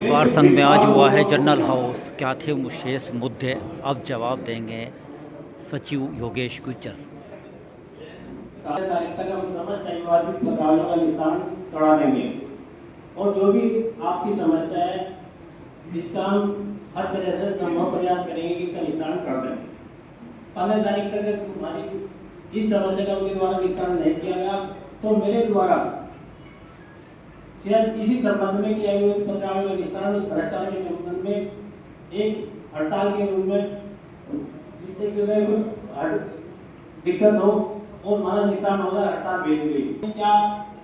बार संघ में आज हुआ है जनरल हाउस। क्या थे विशेष मुद्दे, अब जवाब देंगे सचिव योगेश गुज्जर। 7 तारीख तक हम समस्त विवादित प्रकरणों का निस्तारण करा देंगे और जो भी आपकी समस्या है इसका हम हर तरह से संभव प्रयास करेंगे कि इसका निस्तारण कर दें। 15 तारीख तक हमारी इस समस्या का उनके द्वारा निस्तारण नहीं किया गया तो मेरे द्वारा शायद इसी संबंध में किया गया प्रकरणों का निस्तारण इस हड़ताल के संबंध में एक हड़ताल के रूप में जिससे कि दिक्कत हो और हमारा निस्तारण होगा, हड़ताल भेज दी गई। क्या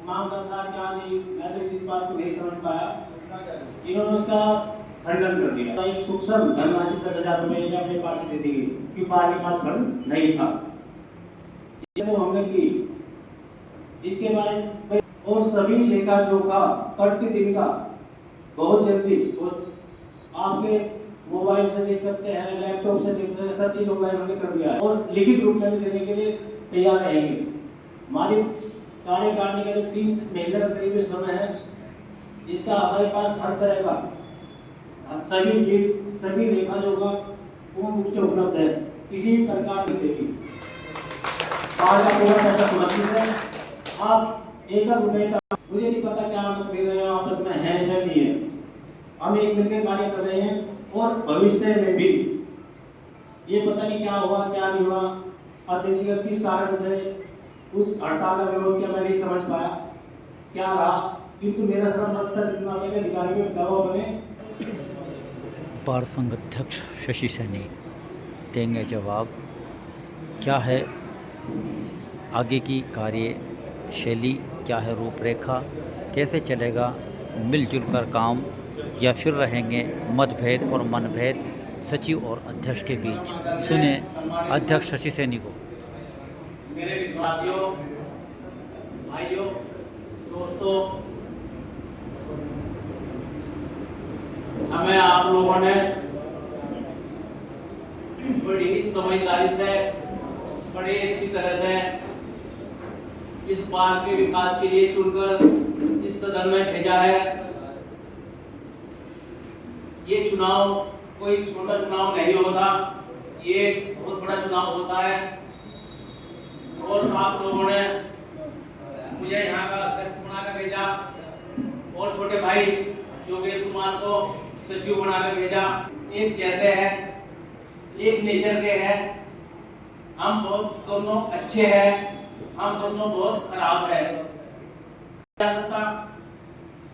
मामला था क्या नहीं, मैं तो इस बात को नहीं समझ पाया। इन्होंने उसका खंडन कर दिया। एक सूक्ष्म धनराशि 10,000 रुपए अपने पास दे दी गई कि पार्टी के पास फंड नहीं था, ये तो हमने की। इसके बाद और सभी लेखा जोखा प्रतिदिन का बहुत जल्दी आपके मोबाइल से देख सकते हैं, लैपटॉप से देख सकते हैं, सब चीज ऑनलाइन हमने कर दिया है और लिखित रूप में भी देने के लिए तैयार रहेंगे। हमारी कार्यकारिणी का जो 3 महीने का करीब समय है, इसका हमारे पास हर तरह का सभी लेखा जोखा पूर्ण रूप से उपलब्ध है, किसी प्रकार की देगी बाहर का पूरा पैसा सुरक्षित है। आप 1 रुपए का मुझे नहीं पता क्या मतभेद आपस में है या नहीं है, हम एक मिलकर कार्य कर रहे हैं और भविष्य में भी ये पता नहीं क्या हुआ क्या नहीं हुआ। अध्यक्ष जी किस कारण से उस हड़ताल का विरोध किया मैं नहीं समझ पाया क्या रहा, किंतु मेरा सिर्फ मकसद इतना है कि अधिकारी में दबाव बने। बार संघ अध्यक्ष शशि सैनी देंगे जवाब। क्या है आगे की कार्यशैली, क्या है रूपरेखा, कैसे चलेगा मिलजुल कर काम, या फिर रहेंगे मतभेद और मनभेद सचिव और अध्यक्ष के बीच। सुने अध्यक्ष शशि सैनी को। मेरे विद्यार्थियों, भाइयों, दोस्तों, हमें आप लोगों ने बड़ी समझदारी से, बड़ी अच्छी तरह से इस पार्क के विकास के लिए चुनकर इस सदन में भेजा है। ये चुनाव कोई छोटा चुनाव नहीं होता, ये बहुत बड़ा चुनाव होता है और आप लोगों ने मुझे यहाँ का अध्यक्ष बनाकर भेजा और छोटे भाई योगेश कुमार को सचिव बनाकर भेजा। एक जैसे है, एक नेचर के हैं, हम बहुत दोनों अच्छे हैं, हम दोनों बहुत खराब है।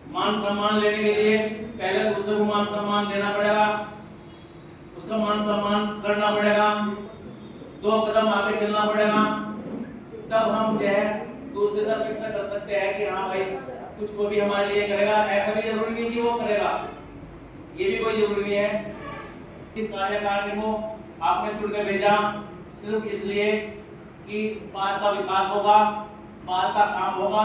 मान सम्मान लेने के लिए पहले दूसरे को मान सम्मान देना पड़ेगा, उसका मान सम्मान करना पड़ेगा, 2 कदम आगे चलना पड़ेगा, तब हम जो है दूसरे से अपेक्षा कर सकते हैं कि हाँ भाई कुछ वो भी हमारे लिए करेगा। ऐसा भी जरूरी नहीं कि वो करेगा, ये भी कोई जरूरी नहीं है। कार्यकारिणी को आपने चुन के भेजा सिर्फ इसलिए कि पार्क का विकास होगा, पार्क का काम होगा,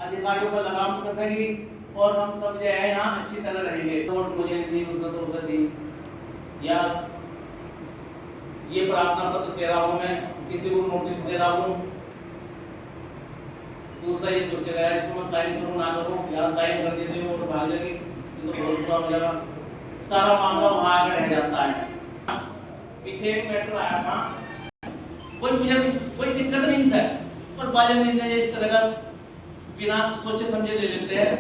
अधिकारियों पर लगाम कसेगी और हम सब जो है यहाँ अच्छी तरह रहेंगे। नोट मुझे दी, उसने तो उसे दी, या ये प्रार्थना पत्र दे रहा हूँ, मैं किसी को नोटिस दे रहा हूँ, दूसरा ये सोचेगा इसको मैं साइन करूँ ना करूँ, या साइन कर देते हो और भाग जाएगी तो बहुत बुरा हो जाएगा। सारा मामला वहाँ आकर रह जाता है। पीछे एक मैटर आया था, मुझे कोई दिक्कत नहीं सर, पर बाजा निर्णय इस तरह का बिना सोचे समझे ले लेते हैं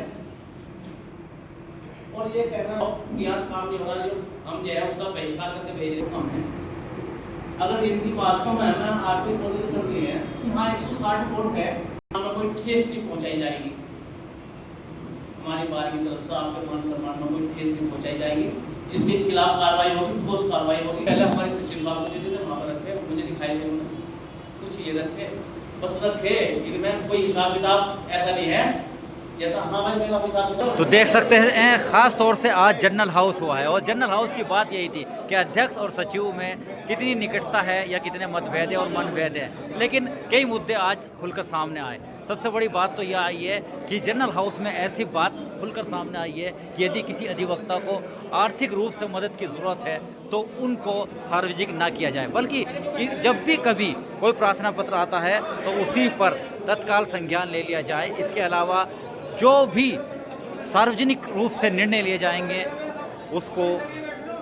और ये कहना कि यार काम नहीं हो रहा, जो हम जो है उसका बहिष्कार करके भेज देते हैं। अगर इसकी वास्तव में हमें आर्थिक मदद करनी है तो हाँ 160 वोट है, हमें कोई ठेस नहीं पहुंचाई जाएगी, हमारी बार की तरफ से आपके मान सम्मान में कोई ठेस नहीं पहुंचाई जाएगी, जिसके खिलाफ कार्रवाई होगी, ठोस कार्रवाई होगी। पहले हमारे सचिव साहब को देते थे, वहाँ पर रखे, मुझे दिखाई दे कुछ ये रखे, बस रखे, इनमें कोई हिसाब किताब ऐसा नहीं है जैसा हमारे मेरा हिसाब। तो देख सकते हैं ख़ास तौर से आज जनरल हाउस हुआ है और जनरल हाउस की बात यही थी कि अध्यक्ष और सचिव में कितनी निकटता है या कितने मतभेद है और मनभेद है, लेकिन कई मुद्दे आज खुलकर सामने आए। सबसे बड़ी बात तो यह आई है कि जनरल हाउस में ऐसी बात खुलकर सामने आई है कि यदि किसी अधिवक्ता को आर्थिक रूप से मदद की ज़रूरत है तो उनको सार्वजनिक ना किया जाए, बल्कि कि जब भी कभी कोई प्रार्थना पत्र आता है तो उसी पर तत्काल संज्ञान ले लिया जाए। इसके अलावा जो भी सार्वजनिक रूप से निर्णय लिए जाएंगे, उसको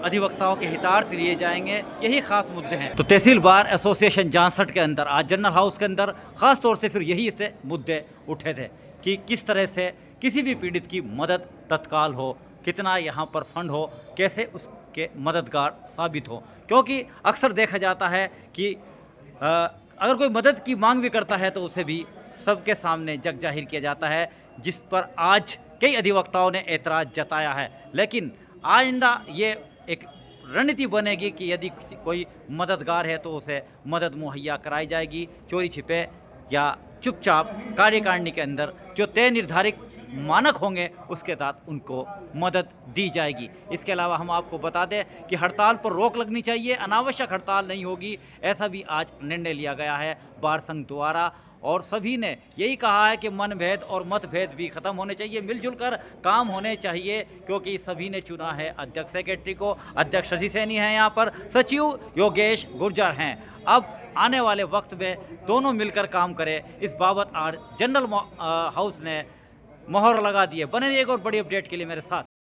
अधिवक्ताओं के हितार्थ लिए जाएंगे, यही खास मुद्दे हैं। तो तहसील बार एसोसिएशन जांसठ के अंदर आज जनरल हाउस के अंदर ख़ास तौर से फिर यही से मुद्दे उठे थे कि किस तरह से किसी भी पीड़ित की मदद तत्काल हो, कितना यहाँ पर फंड हो, कैसे उसके मददगार साबित हो। क्योंकि अक्सर देखा जाता है कि अगर कोई मदद की मांग भी करता है तो उसे भी सबके सामने जग जाहिर किया जाता है, जिस पर आज कई अधिवक्ताओं ने एतराज़ जताया है। लेकिन आइंदा ये एक रणनीति बनेगी कि यदि कोई मददगार है तो उसे मदद मुहैया कराई जाएगी, चोरी छिपे या चुपचाप कार्यकारिणी के अंदर जो तय निर्धारित मानक होंगे उसके तहत उनको मदद दी जाएगी। इसके अलावा हम आपको बता दें कि हड़ताल पर रोक लगनी चाहिए, अनावश्यक हड़ताल नहीं होगी, ऐसा भी आज निर्णय लिया गया है बार संघ द्वारा। और सभी ने यही कहा है कि मनभेद और मतभेद भी ख़त्म होने चाहिए, मिलजुल कर काम होने चाहिए, क्योंकि सभी ने चुना है अध्यक्ष सेक्रेटरी को। अध्यक्ष शशि सैनी हैं यहाँ पर, सचिव योगेश गुर्जर हैं। अब आने वाले वक्त में दोनों मिलकर काम करें, इस बाबत आज जनरल हाउस ने मोहर लगा दी है। बने रहिए एक और बड़ी अपडेट के लिए मेरे साथ।